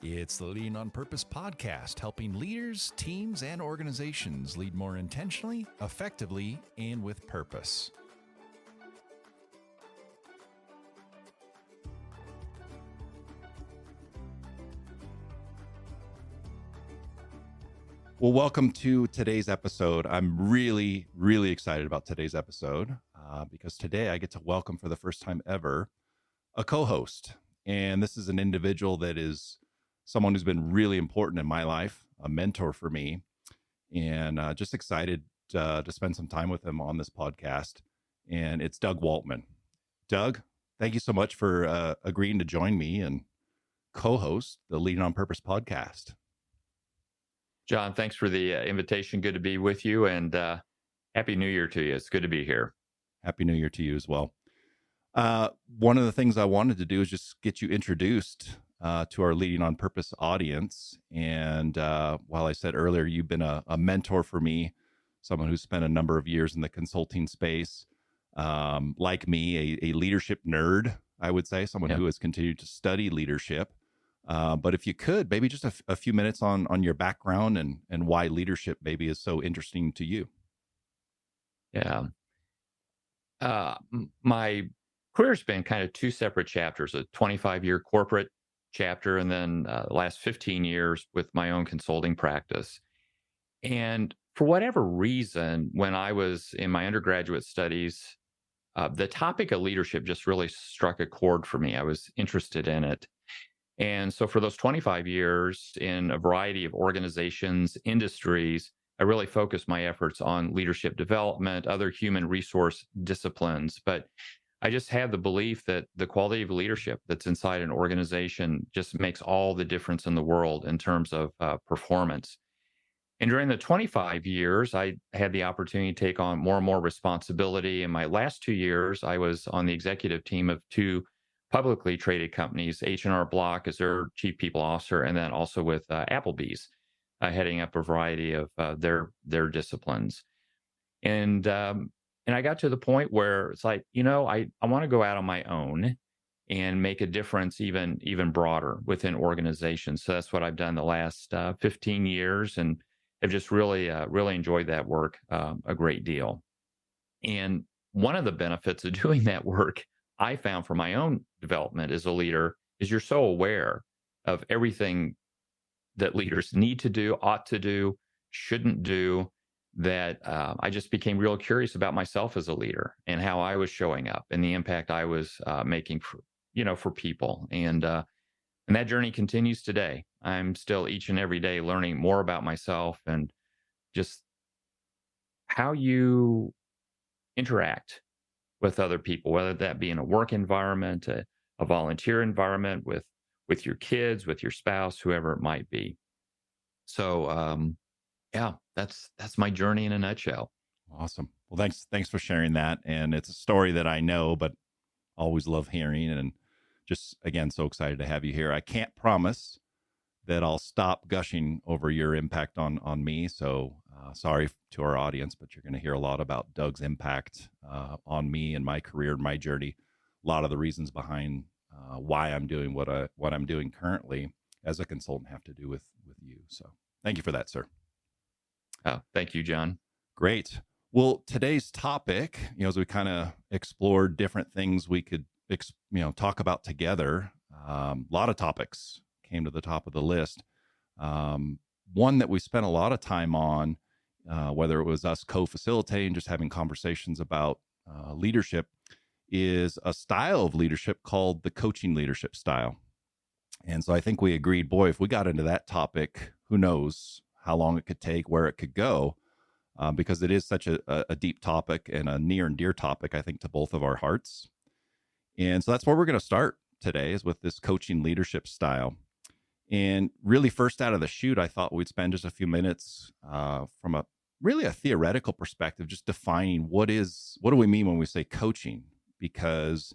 It's the Leading on Purpose podcast, helping leaders, teams, and organizations lead more intentionally, effectively, and with purpose. Well, welcome to today's episode. I'm really excited about today's episode because today I get to welcome for the first time ever a co-host. And this is an individual that is someone who's been really important in my life, a mentor for me, and just excited to spend some time with him on this podcast. And it's Doug Waltman. Doug, thank you so much for agreeing to join me and co-host the Leading on Purpose podcast. John, thanks for the invitation. Good to be with you, and Happy New Year to you. It's good to be here. Happy New Year to you as well. One of the things I wanted to do is just get you introduced to our Leading on Purpose audience. And while I said earlier, you've been a mentor for me, someone who's spent a number of years in the consulting space, like me, a leadership nerd, I would say, someone who has continued to study leadership. But if you could, maybe just a few minutes on your background and why leadership maybe is so interesting to you. Yeah. My career's been kind of two separate chapters, a 25-year corporate chapter, and then the last 15 years with my own consulting practice. And for whatever reason, when I was in my undergraduate studies, the topic of leadership just really struck a chord for me. I was interested in it. And so for those 25 years in a variety of organizations, industries, I really focused my efforts on leadership development, other human resource disciplines. But I just have the belief that the quality of leadership that's inside an organization just makes all the difference in the world in terms of performance. And during the 25 years, I had the opportunity to take on more and more responsibility. In my last 2 years, I was on the executive team of two publicly traded companies, H&R Block as their chief people officer, and then also with Applebee's, heading up a variety of their disciplines. And I got to the point where it's like, I want to go out on my own and make a difference even broader within organizations. So that's what I've done the last 15 years, and have just really enjoyed that work a great deal. And one of the benefits of doing that work I found for my own development as a leader is you're so aware of everything that leaders need to do, ought to do, shouldn't do, that I just became real curious about myself as a leader and how I was showing up and the impact I was making for people. And that journey continues today. I'm still each and every day learning more about myself and just how you interact with other people, whether that be in a work environment, a volunteer environment, with your kids, with your spouse, whoever it might be. So, that's my journey in a nutshell. Awesome. Well, thanks for sharing that. And it's a story that I know, but always love hearing. And just again, so excited to have you here. I can't promise that I'll stop gushing over your impact on me. So sorry to our audience, but you're going to hear a lot about Doug's impact on me and my career and my journey. A lot of the reasons behind why I'm doing what I'm doing currently as a consultant have to do with you. So thank you for that, sir. Thank you, John. Great. Well, today's topic, as we kind of explored different things we could, talk about together, a lot of topics came to the top of the list. One that we spent a lot of time on, whether it was us co-facilitating, just having conversations about leadership, is a style of leadership called the coaching leadership style. And so I think we agreed, boy, if we got into that topic, who knows how long it could take, where it could go, because it is such a deep topic and a near and dear topic, I think, to both of our hearts. And so that's where we're going to start today, is with this coaching leadership style. And really, first out of the chute, I thought we'd spend just a few minutes from a theoretical perspective, just defining what do we mean when we say coaching? Because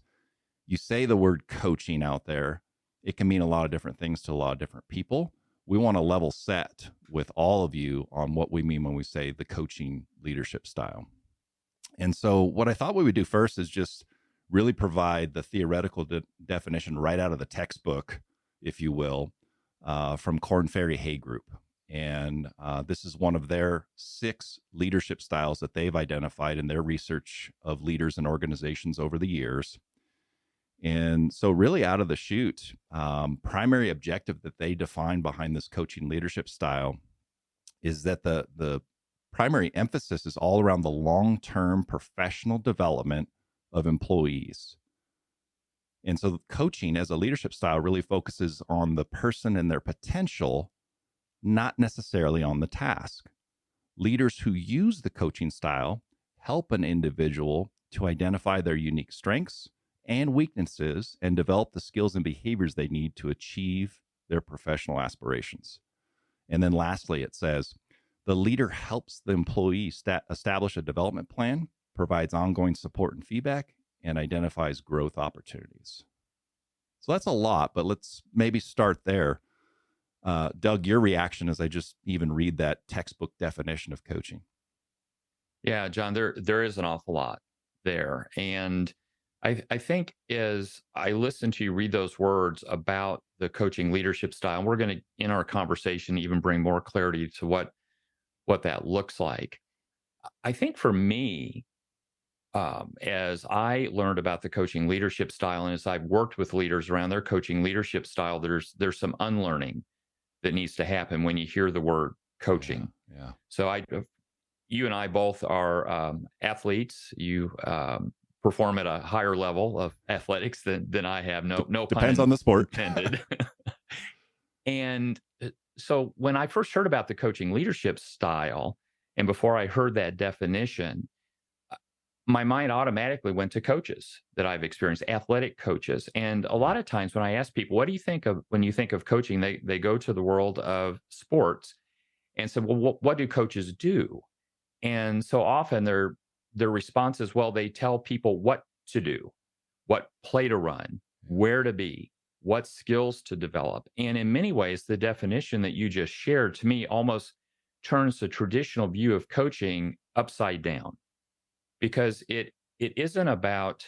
you say the word coaching out there, it can mean a lot of different things to a lot of different people. We want to level set with all of you on what we mean when we say the coaching leadership style. And so what I thought we would do first is just really provide the theoretical definition right out of the textbook, if you will, from Korn Ferry Hay Group. And this is one of their 6 leadership styles that they've identified in their research of leaders and organizations over the years. And so, really, out of the chute, primary objective that they define behind this coaching leadership style is that the primary emphasis is all around the long-term professional development of employees. And so coaching as a leadership style really focuses on the person and their potential, not necessarily on the task. Leaders who use the coaching style help an individual to identify their unique strengths and weaknesses and develop the skills and behaviors they need to achieve their professional aspirations. And then lastly, it says the leader helps the employee establish a development plan, provides ongoing support and feedback, and identifies growth opportunities. So that's a lot, but let's maybe start there. Doug, your reaction as I just even read that textbook definition of coaching. Yeah, John, there is an awful lot there. And I think as I listen to you read those words about the coaching leadership style, we're going to, in our conversation, even bring more clarity to what that looks like. I think for me, as I learned about the coaching leadership style, and as I've worked with leaders around their coaching leadership style, there's some unlearning that needs to happen when you hear the word coaching. Yeah. So you and I both are athletes. You perform at a higher level of athletics than I have. No Depends on the sport. Intended. And so when I first heard about the coaching leadership style, and before I heard that definition, my mind automatically went to coaches that I've experienced, athletic coaches. And a lot of times when I ask people, what do you think of when you think of coaching? They go to the world of sports and say, well, what do coaches do? And so often their response is, well, they tell people what to do, what play to run, where to be, what skills to develop. And in many ways, the definition that you just shared to me almost turns the traditional view of coaching upside down, because it isn't about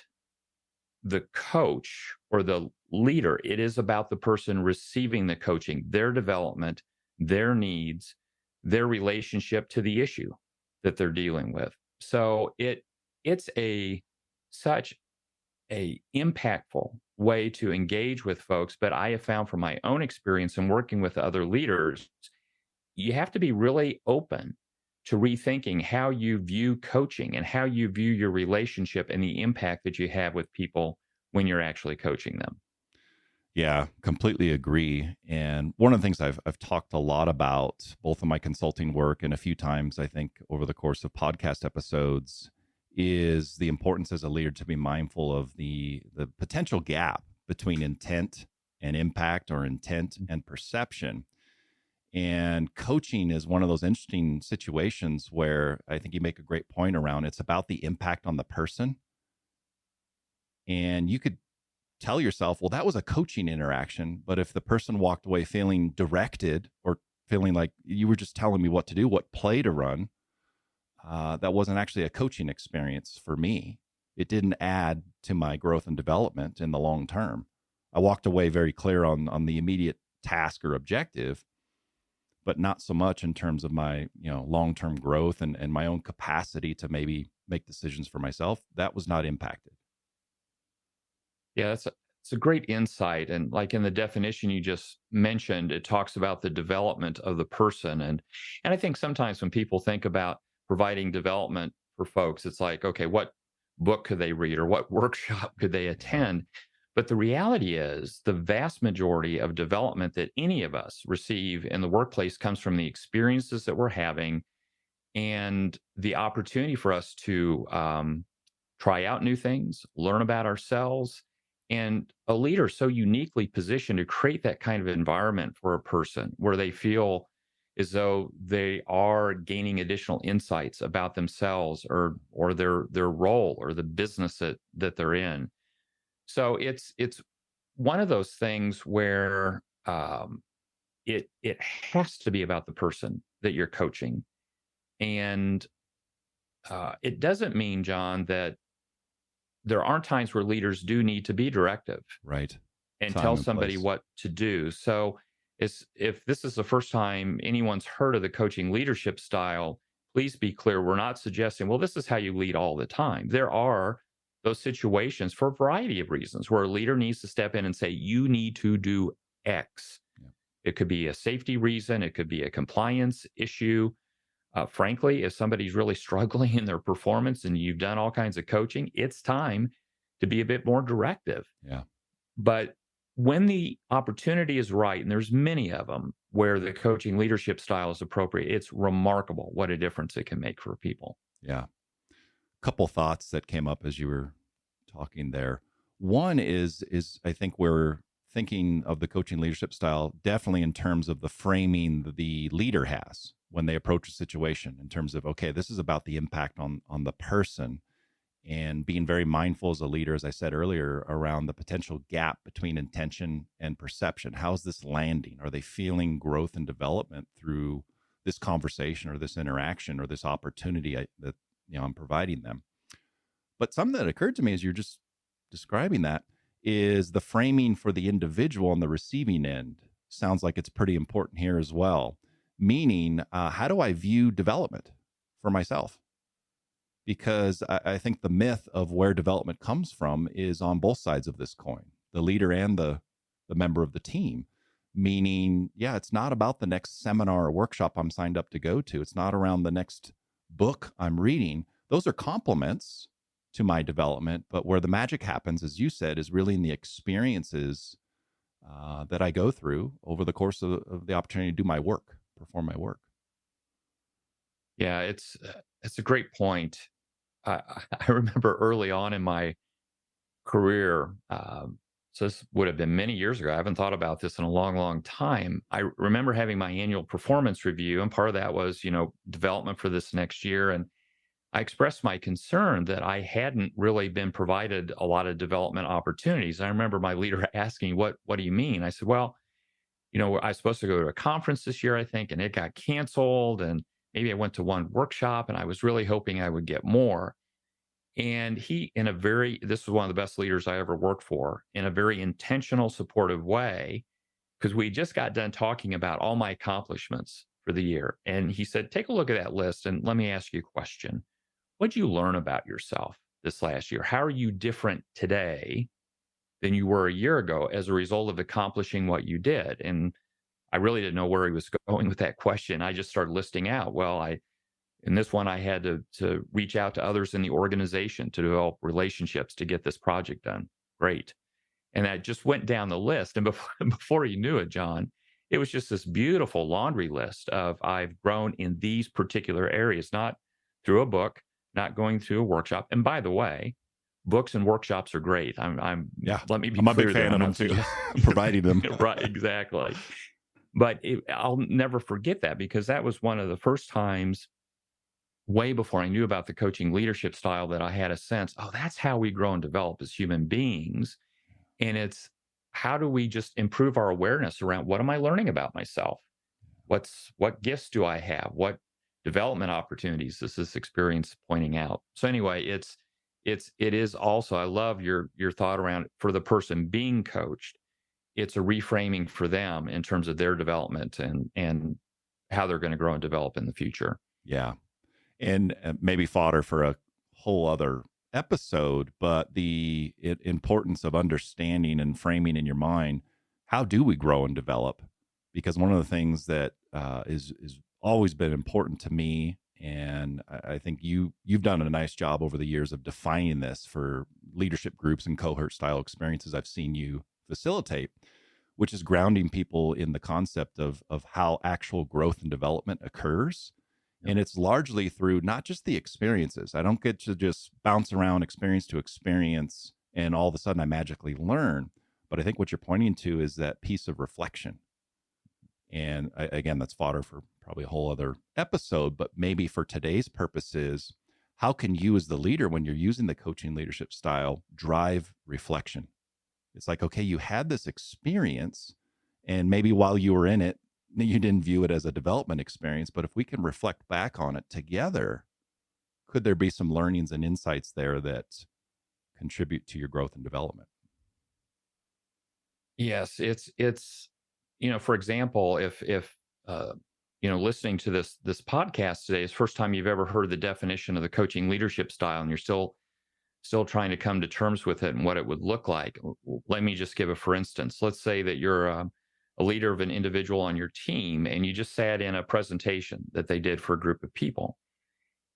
the coach or the leader. It is about the person receiving the coaching, their development, their needs, their relationship to the issue that they're dealing with. So it's such a impactful way to engage with folks. But I have found from my own experience in working with other leaders, you have to be really open to rethinking how you view coaching and how you view your relationship and the impact that you have with people when you're actually coaching them. Yeah, completely agree. And one of the things I've talked a lot about, both in my consulting work and a few times, I think, over the course of podcast episodes, is the importance as a leader to be mindful of the potential gap between intent and impact, or intent and perception. And coaching is one of those interesting situations where I think you make a great point around it's about the impact on the person. And you could tell yourself, well, that was a coaching interaction. But if the person walked away feeling directed or feeling like you were just telling me what to do, what play to run, that wasn't actually a coaching experience for me. It didn't add to my growth and development in the long term. I walked away very clear on the immediate task or objective, but not so much in terms of my long-term growth and my own capacity to maybe make decisions for myself. That was not impacted. Yeah, it's a great insight. And like in the definition you just mentioned, it talks about the development of the person. And I think sometimes when people think about providing development for folks, it's like, okay, what book could they read or what workshop could they attend? But the reality is the vast majority of development that any of us receive in the workplace comes from the experiences that we're having and the opportunity for us to try out new things, learn about ourselves. And a leader so uniquely positioned to create that kind of environment for a person where they feel as though they are gaining additional insights about themselves or their role or the business that they're in. So it's one of those things where it has to be about the person that you're coaching, and it doesn't mean, John, that there aren't times where leaders do need to be directive, Right. and Time tell and somebody place. what to do. So is if this is the first time anyone's heard of the coaching leadership style, please be clear. We're not suggesting, well, this is how you lead all the time. There are those situations for a variety of reasons where a leader needs to step in and say, you need to do X. Yeah. It could be a safety reason, it could be a compliance issue. Frankly, if somebody's really struggling in their performance and you've done all kinds of coaching, it's time to be a bit more directive. Yeah. But when the opportunity is right, and there's many of them where the coaching leadership style is appropriate, it's remarkable what a difference it can make for people. Yeah. Couple thoughts that came up as you were talking there. One is I think we're thinking of the coaching leadership style definitely in terms of the framing the leader has when they approach a situation, in terms of, okay, this is about the impact on the person, and being very mindful as a leader, as I said earlier, around the potential gap between intention and perception. How's this landing? Are they feeling growth and development through this conversation or this interaction or this opportunity that I'm providing them? But something that occurred to me as you're just describing that is the framing for the individual on the receiving end sounds like it's pretty important here as well. Meaning, how do I view development for myself? Because I think the myth of where development comes from is on both sides of this coin, the leader and the member of the team. Meaning, yeah, it's not about the next seminar or workshop I'm signed up to go to. It's not around the next book I'm reading. Those are complements to my development, but where the magic happens, as you said, is really in the experiences that I go through over the course of the opportunity to do my work, perform my work. Yeah, it's a great point. I, I remember early on in my career, so this would have been many years ago. I haven't thought about this in a long, long time. I remember having my annual performance review, and part of that was, development for this next year. And I expressed my concern that I hadn't really been provided a lot of development opportunities. I remember my leader asking, "What do you mean?" I said, "Well, I was supposed to go to a conference this year, I think, and it got canceled. And maybe I went to one workshop, and I was really hoping I would get more." And he, this was one of the best leaders I ever worked for, in a very intentional, supportive way, because we just got done talking about all my accomplishments for the year. And he said, "Take a look at that list and let me ask you a question. What'd you learn about yourself this last year? How are you different today than you were a year ago as a result of accomplishing what you did?" And I really didn't know where he was going with that question. I just started listing out, well, in this one, I had to reach out to others in the organization to develop relationships to get this project done. Great. And I just went down the list. And before you knew it, John, it was just this beautiful laundry list of, I've grown in these particular areas, not through a book, not going through a workshop. And by the way, books and workshops are great. Yeah, Let me be I'm a clear big there. fan I'm of them not too, suggesting providing them. right, exactly. But I'll never forget that, because that was one of the first times, way before I knew about the coaching leadership style, that I had a sense, oh, that's how we grow and develop as human beings. And it's, how do we just improve our awareness around, what am I learning about myself? What gifts do I have? What development opportunities is this experience pointing out? So anyway, it is also, I love your thought around, for the person being coached, it's a reframing for them in terms of their development and how they're going to grow and develop in the future. Yeah. And maybe fodder for a whole other episode, but the importance of understanding and framing in your mind, how do we grow and develop? Because one of the things that is always been important to me, and I think you've done a nice job over the years of defining this for leadership groups and cohort style experiences I've seen you facilitate, which is grounding people in the concept of how actual growth and development occurs. And it's largely through not just the experiences. I don't get to just bounce around experience to experience and all of a sudden I magically learn. But I think what you're pointing to is that piece of reflection. And again, that's fodder for probably a whole other episode. But maybe for today's purposes, how can you, as the leader, when you're using the coaching leadership style, drive reflection? It's like, okay, you had this experience, and maybe while you were in it, you didn't view it as a development experience, but if we can reflect back on it together, could there be some learnings and insights there that contribute to your growth and development? Yes, it's for example, if listening to this podcast today is the first time you've ever heard the definition of the coaching leadership style, and you're still trying to come to terms with it and what it would look like. Let me just give a for instance. Let's say that you're a leader of an individual on your team, and you just sat in a presentation that they did for a group of people.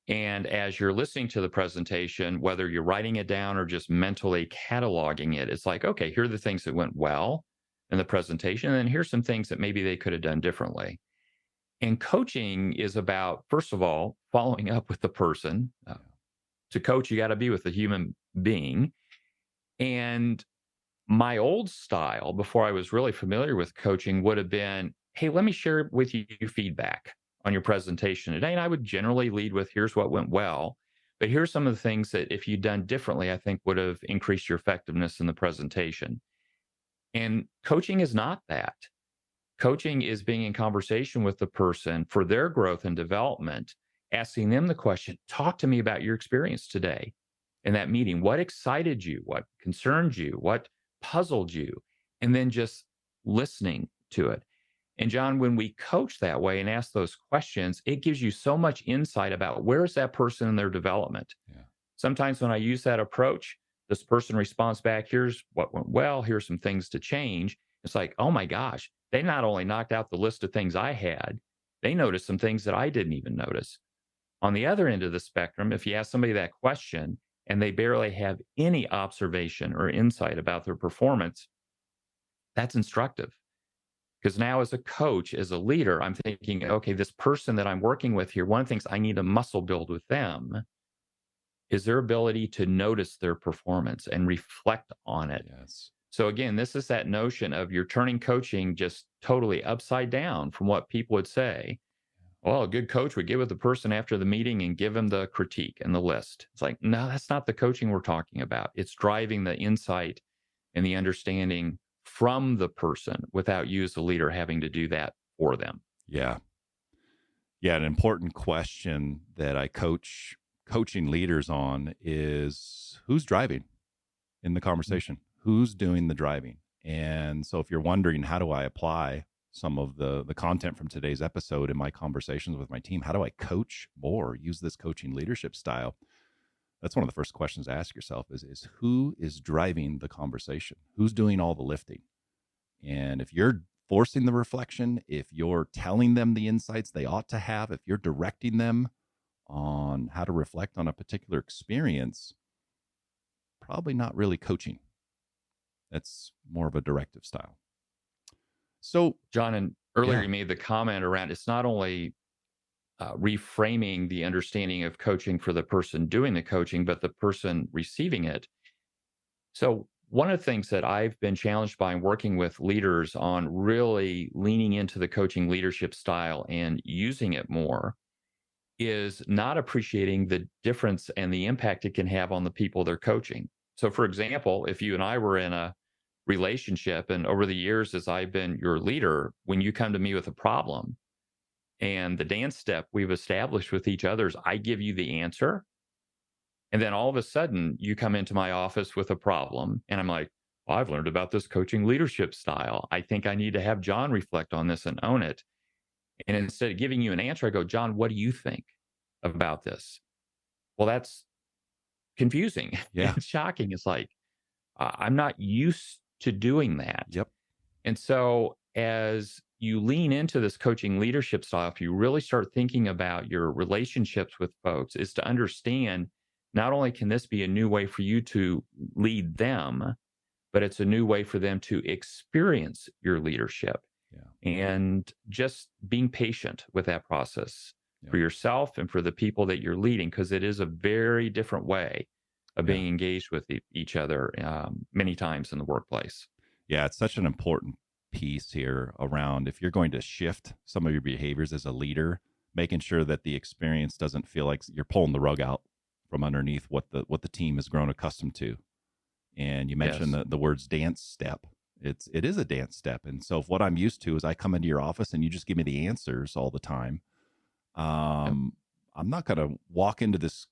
And as you're listening to the presentation, whether you're writing it down or just mentally cataloging it, it's like, okay, here are the things that went well in the presentation. And then here's some things that maybe they could have done differently. And coaching is about, first of all, following up with the person. To coach, you got to be with a human being. And my old style, before I was really familiar with coaching, would have been, hey, let me share with you feedback on your presentation today. And I would generally lead with, here's what went well, but here's some of the things that if you'd done differently, I think would have increased your effectiveness in the presentation. And coaching is not that. Coaching is being in conversation with the person for their growth and development, asking them the question, talk to me about your experience today in that meeting. What excited you? What concerned you? What puzzled you? And then just listening to it. And John, when we coach that way and ask those questions, it gives you so much insight about where is that person in their development. Yeah. Sometimes when I use that approach, this person responds back, here's what went well, here's some things to change. It's like, oh my gosh, they not only knocked out the list of things I had, they noticed some things that I didn't even notice. On the other end of the spectrum, if you ask somebody that question and they barely have any observation or insight about their performance, that's instructive. Because now as a coach, as a leader, I'm thinking, okay, this person that I'm working with here, one of the things I need to muscle build with them is their ability to notice their performance and reflect on it. Yes. So again, this is that notion of you're turning coaching just totally upside down from what people would say. Well, a good coach would get with the person after the meeting and give them the critique and the list. It's like, no, that's not the coaching we're talking about. It's driving the insight and the understanding from the person without you as the leader having to do that for them. Yeah. Yeah. An important question that I coaching leaders on is who's driving in the conversation? Who's doing the driving? And so if you're wondering, how do I apply some of the content from today's episode in my conversations with my team? How do I coach more, use this coaching leadership style? That's one of the first questions to ask yourself is who is driving the conversation? Who's doing all the lifting? And if you're forcing the reflection, if you're telling them the insights they ought to have, if you're directing them on how to reflect on a particular experience, probably not really coaching. That's more of a directive style. So, John, and earlier you made the comment around it's not only reframing the understanding of coaching for the person doing the coaching, but the person receiving it. So one of the things that I've been challenged by in working with leaders on really leaning into the coaching leadership style and using it more is not appreciating the difference and the impact it can have on the people they're coaching. So for example, if you and I were in a relationship and over the years as I've been your leader, when you come to me with a problem and the dance step we've established with each other is I give you the answer. And then all of a sudden you come into my office with a problem and I'm like, well, I've learned about this coaching leadership style. I think I need to have John reflect on this and own it. And instead of giving you an answer, I go, John, what do you think about this? Well, that's confusing. Yeah. It's shocking. It's like, I'm not used to doing that. Yep. And so as you lean into this coaching leadership style, if you really start thinking about your relationships with folks, is to understand not only can this be a new way for you to lead them, but it's a new way for them to experience your leadership. Yeah. And just being patient with that process for yourself and for the people that you're leading, because it is a very different way of being engaged with each other many times in the workplace. Yeah, it's such an important piece here around if you're going to shift some of your behaviors as a leader, making sure that the experience doesn't feel like you're pulling the rug out from underneath what the team has grown accustomed to. And you mentioned the words dance step. It is a dance step. And so if what I'm used to is I come into your office and you just give me the answers all the time, I'm not going to walk into this,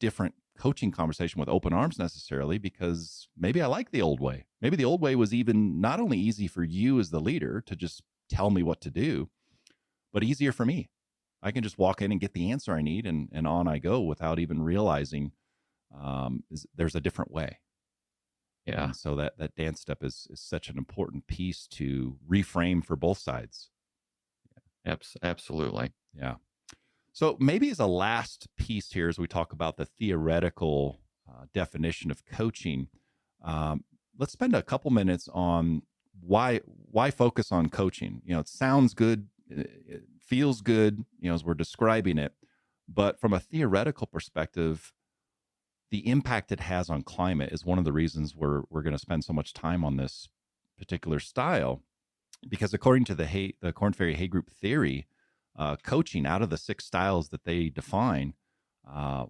different coaching conversation with open arms necessarily, because maybe I like the old way. Maybe the old way was even not only easy for you as the leader to just tell me what to do, but easier for me. I can just walk in and get the answer I need, and on I go without even realizing there's a different way. Yeah. And so that dance step is such an important piece to reframe for both sides. Absolutely. Yeah. So maybe as a last piece here, as we talk about the theoretical definition of coaching, let's spend a couple minutes on why focus on coaching. It sounds good, it feels good, as we're describing it, but from a theoretical perspective, the impact it has on climate is one of the reasons we're going to spend so much time on this particular style, because according to the Korn Ferry Hay Group theory, coaching, out of the 6 styles that they define,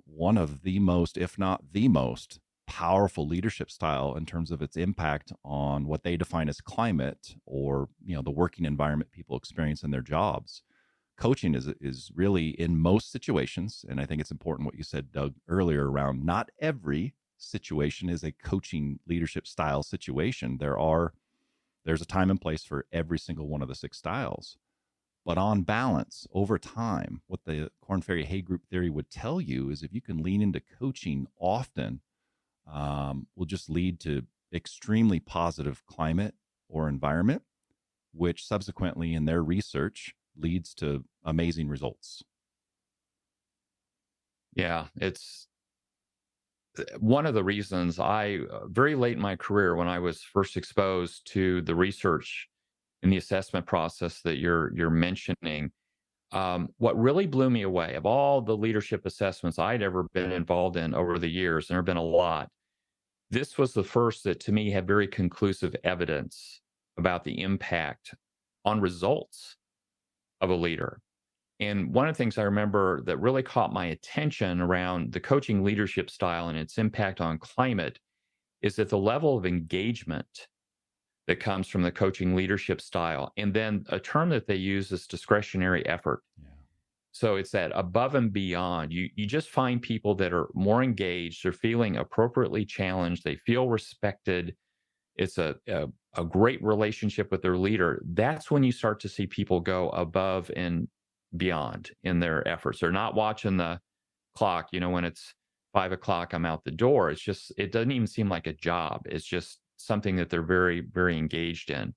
one of the most, if not the most powerful leadership style in terms of its impact on what they define as climate, or the working environment people experience in their jobs. Coaching is really, in most situations, and I think it's important what you said, Doug, earlier around not every situation is a coaching leadership style situation. There's a time and place for every single one of the 6 styles. But on balance, over time, what the Korn Ferry Hay Group theory would tell you is if you can lean into coaching often, will just lead to extremely positive climate or environment, which subsequently in their research leads to amazing results. Yeah. It's one of the reasons very late in my career, when I was first exposed to the research in the assessment process that you're mentioning, what really blew me away of all the leadership assessments I'd ever been involved in over the years, and there have been a lot, this was the first that to me had very conclusive evidence about the impact on results of a leader. And one of the things I remember that really caught my attention around the coaching leadership style and its impact on climate is that the level of engagement that comes from the coaching leadership style, and then a term that they use is discretionary effort. Yeah. So it's that above and beyond. You just find people that are more engaged, they're feeling appropriately challenged, they feel respected. It's a great relationship with their leader. That's when you start to see people go above and beyond in their efforts. They're not watching the clock, when it's 5 o'clock, I'm out the door. It doesn't even seem like a job. It's just something that they're very, very engaged in.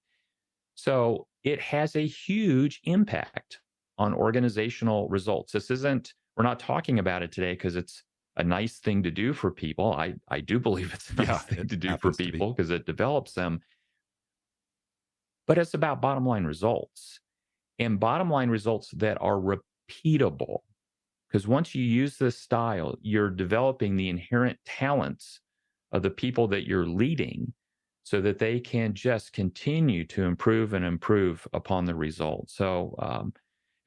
So it has a huge impact on organizational results. We're not talking about it today because it's a nice thing to do for people. I do believe it's a nice Yeah, thing to it do for happens to be. people because it develops them, but it's about bottom line results, and bottom line results that are repeatable. Because once you use this style, you're developing the inherent talents of the people that you're leading so that they can just continue to improve and improve upon the results. So,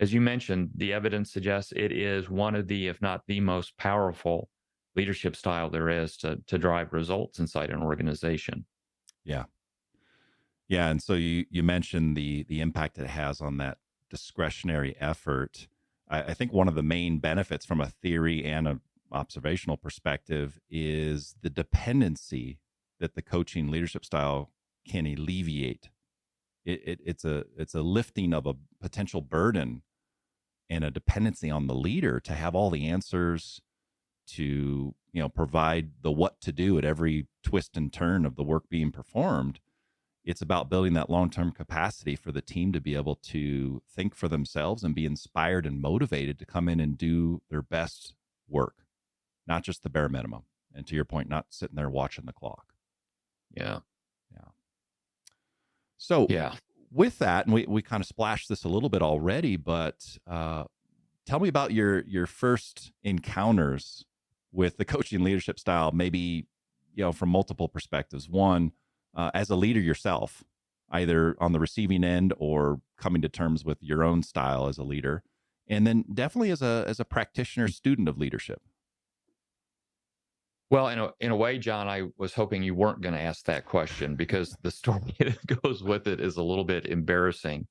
as you mentioned, the evidence suggests it is one of the, if not the most powerful leadership style there is to drive results inside an organization. Yeah. Yeah. And so you mentioned the impact it has on that discretionary effort. I think one of the main benefits from a theory and an observational perspective is the dependency that the coaching leadership style can alleviate. It's a lifting of a potential burden and a dependency on the leader to have all the answers, to provide the what to do at every twist and turn of the work being performed. It's about building that long-term capacity for the team to be able to think for themselves and be inspired and motivated to come in and do their best work, not just the bare minimum. And to your point, not sitting there watching the clock. Yeah. Yeah. So Yeah. with that, and we kind of splashed this a little bit already, but tell me about your first encounters with the coaching leadership style, maybe, from multiple perspectives. One, as a leader yourself, either on the receiving end or coming to terms with your own style as a leader. And then definitely as a practitioner, student of leadership. Well, in a way, John, I was hoping you weren't going to ask that question because the story that goes with it is a little bit embarrassing.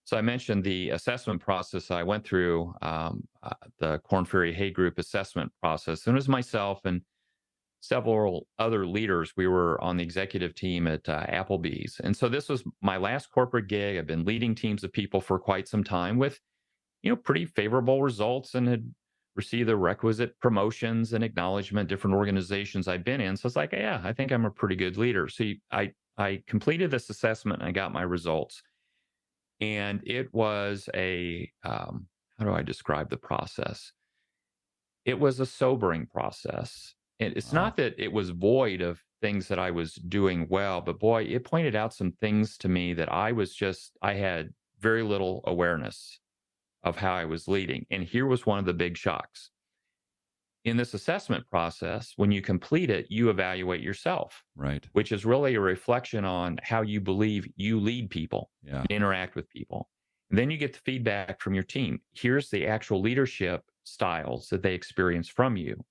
So I mentioned the assessment process I went through, the Korn Ferry Hay Group assessment process. And it was myself and several other leaders. We were on the executive team at Applebee's. And so this was my last corporate gig. I've been leading teams of people for quite some time with, pretty favorable results and had received the requisite promotions and acknowledgement, different organizations I've been in. So it's like, yeah, I think I'm a pretty good leader. So I completed this assessment and I got my results. And it was how do I describe the process? It was a sobering process. And it's Wow. not that it was void of things that I was doing well, but boy, it pointed out some things to me that I had very little awareness of how I was leading. And here was one of the big shocks. In this assessment process, when you complete it, you evaluate yourself, Right. which is really a reflection on how you believe you lead people Yeah. and interact with people. And then you get the feedback from your team. Here's the actual leadership styles that they experience from you.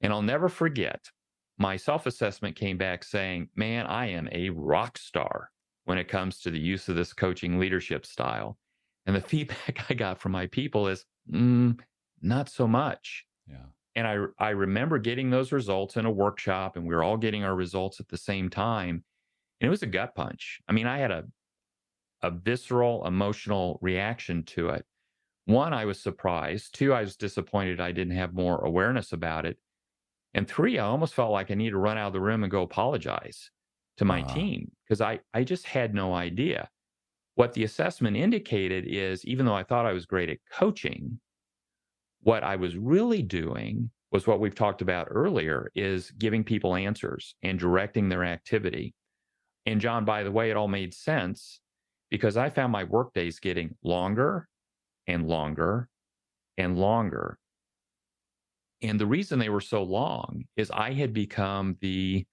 And I'll never forget, my self assessment came back saying, man, I am a rock star when it comes to the use of this coaching leadership style. And the feedback I got from my people is, not so much. Yeah. And I remember getting those results in a workshop, and we were all getting our results at the same time. And it was a gut punch. I mean, I had a visceral emotional reaction to it. One, I was surprised. Two, I was disappointed I didn't have more awareness about it. And three, I almost felt like I need to run out of the room and go apologize to my Wow. team because I just had no idea. What the assessment indicated is even though I thought I was great at coaching, what I was really doing was what we've talked about earlier is giving people answers and directing their activity. And John, by the way, it all made sense because I found my work days getting longer and longer and longer. And the reason they were so long is I had become the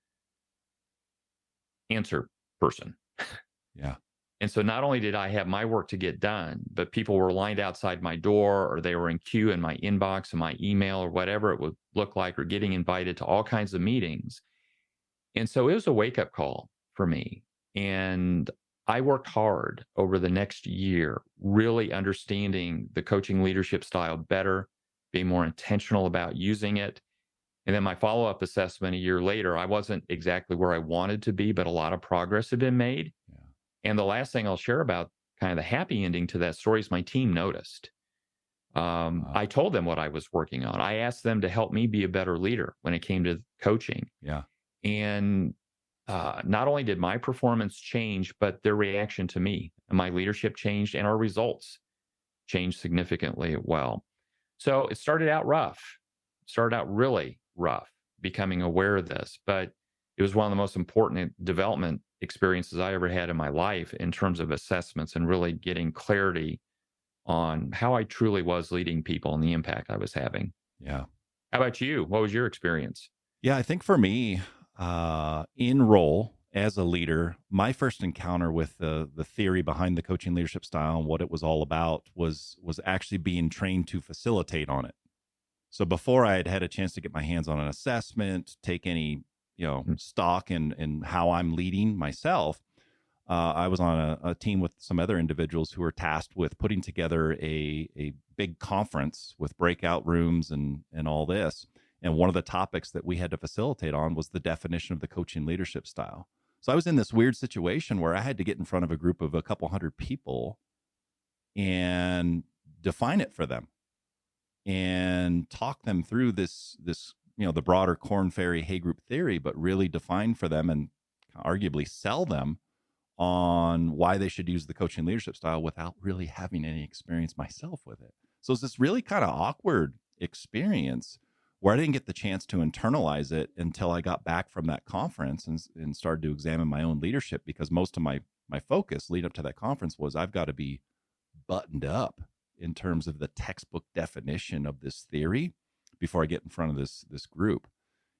answer person. Yeah. And so not only did I have my work to get done, but people were lined outside my door or they were in queue in my inbox and my email or whatever it would look like, or getting invited to all kinds of meetings. And so it was a wake up call for me. And I worked hard over the next year, really understanding the coaching leadership style better, being more intentional about using it. And then my follow up assessment a year later, I wasn't exactly where I wanted to be, but a lot of progress had been made. Yeah. And the last thing I'll share about kind of the happy ending to that story is my team noticed. Wow. I told them what I was working on. I asked them to help me be a better leader when it came to coaching. Yeah. And not only did my performance change, but their reaction to me and my leadership changed, and our results changed significantly as well. So it started out rough, started out really rough, becoming aware of this, but it was one of the most important development experiences I ever had in my life in terms of assessments and really getting clarity on how I truly was leading people and the impact I was having. Yeah. How about you? What was your experience? Yeah. I think for me, in role as a leader, my first encounter with the theory behind the coaching leadership style and what it was all about was actually being trained to facilitate on it. So before I had had a chance to get my hands on an assessment, take any stock in how I'm leading myself, I was on a team with some other individuals who were tasked with putting together a big conference with breakout rooms and all this. And one of the topics that we had to facilitate on was the definition of the coaching leadership style. So I was in this weird situation where I had to get in front of a group of a couple hundred people and define it for them and talk them through this the broader Korn Ferry Hay Group theory, but really define for them and arguably sell them on why they should use the coaching leadership style without really having any experience myself with it. So it's this really kind of awkward experience where I didn't get the chance to internalize it until I got back from that conference and started to examine my own leadership, because most of my focus lead up to that conference was I've got to be buttoned up in terms of the textbook definition of this theory before I get in front of this group.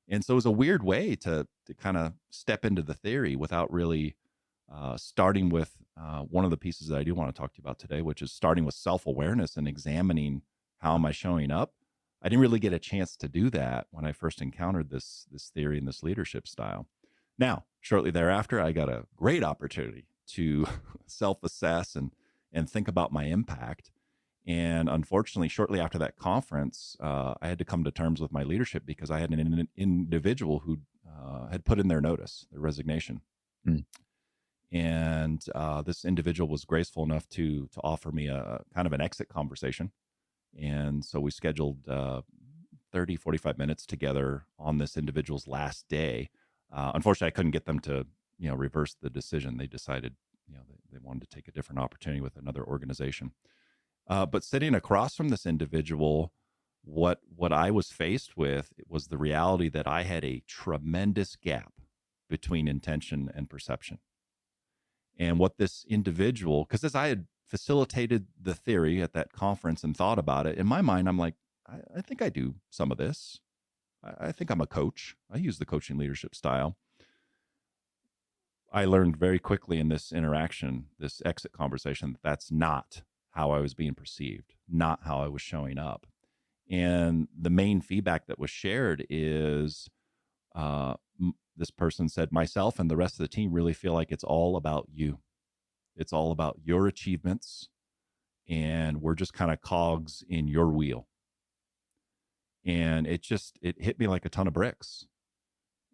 And so it was a weird way to kind of step into the theory without really starting with one of the pieces that I do want to talk to you about today, which is starting with self-awareness and examining how am I showing up. I didn't really get a chance to do that when I first encountered this theory and this leadership style. Now, shortly thereafter, I got a great opportunity to self-assess and and think about my impact. And unfortunately, shortly after that conference, I had to come to terms with my leadership because I had an individual who had put in their notice, their resignation. Mm. And this individual was graceful enough to offer me a kind of an exit conversation. And so we scheduled 30, 45 minutes together on this individual's last day. Unfortunately, I couldn't get them to, reverse the decision. They decided, they wanted to take a different opportunity with another organization. But sitting across from this individual, what I was faced with was the reality that I had a tremendous gap between intention and perception. And what this individual, because as I had facilitated the theory at that conference and thought about it, in my mind, I'm like, I think I do some of this. I think I'm a coach. I use the coaching leadership style. I learned very quickly in this interaction, this exit conversation, that that's not how I was being perceived, not how I was showing up. And the main feedback that was shared is this person said, myself and the rest of the team really feel like it's all about you. It's all about your achievements, and we're just kind of cogs in your wheel. And it hit me like a ton of bricks.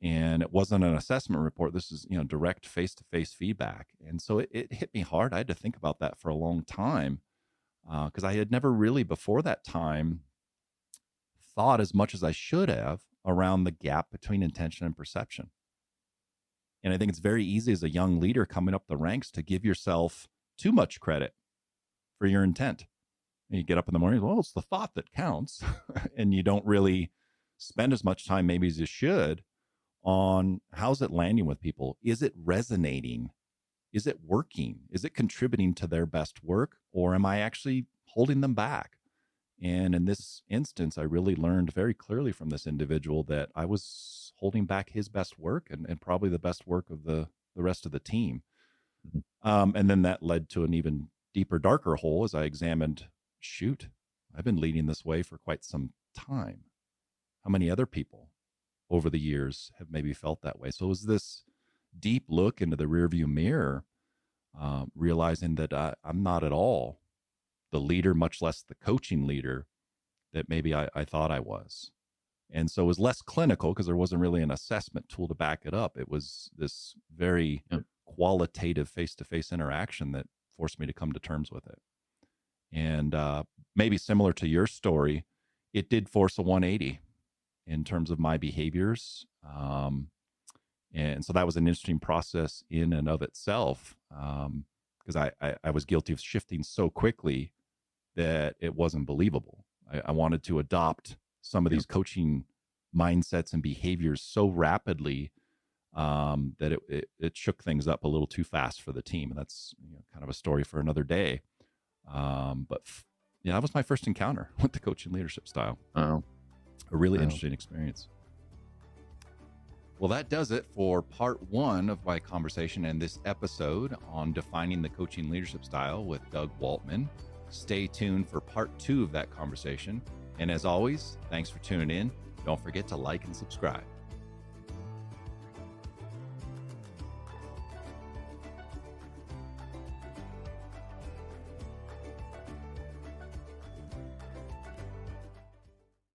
And it wasn't an assessment report. This is, direct face-to-face feedback. And so it hit me hard. I had to think about that for a long time because I had never really before that time thought as much as I should have around the gap between intention and perception. And I think it's very easy as a young leader coming up the ranks to give yourself too much credit for your intent. And you get up in the morning, well, it's the thought that counts. And you don't really spend as much time maybe as you should on how's it landing with people? Is it resonating? Is it working? Is it contributing to their best work? Or am I actually holding them back? And in this instance, I really learned very clearly from this individual that I was holding back his best work and probably the best work of the rest of the team. And then that led to an even deeper, darker hole as I examined, shoot, I've been leading this way for quite some time. How many other people over the years have maybe felt that way? So it was this deep look into the rearview mirror, realizing that I'm not at all the leader, much less the coaching leader that maybe I thought I was. And so it was less clinical because there wasn't really an assessment tool to back it up. It was this very qualitative face-to-face interaction that forced me to come to terms with it. And maybe similar to your story, it did force a 180 in terms of my behaviors. And so that was an interesting process in and of itself because I was guilty of shifting so quickly that it wasn't believable. I wanted to adopt some of these coaching mindsets and behaviors so rapidly that it shook things up a little too fast for the team. And that's kind of a story for another day. But that was my first encounter with the coaching leadership style. Oh. A really interesting experience. Well, that does it for part one of my conversation and this episode on defining the coaching leadership style with Doug Waltman. Stay tuned for part two of that conversation. And as always, thanks for tuning in. Don't forget to like and subscribe.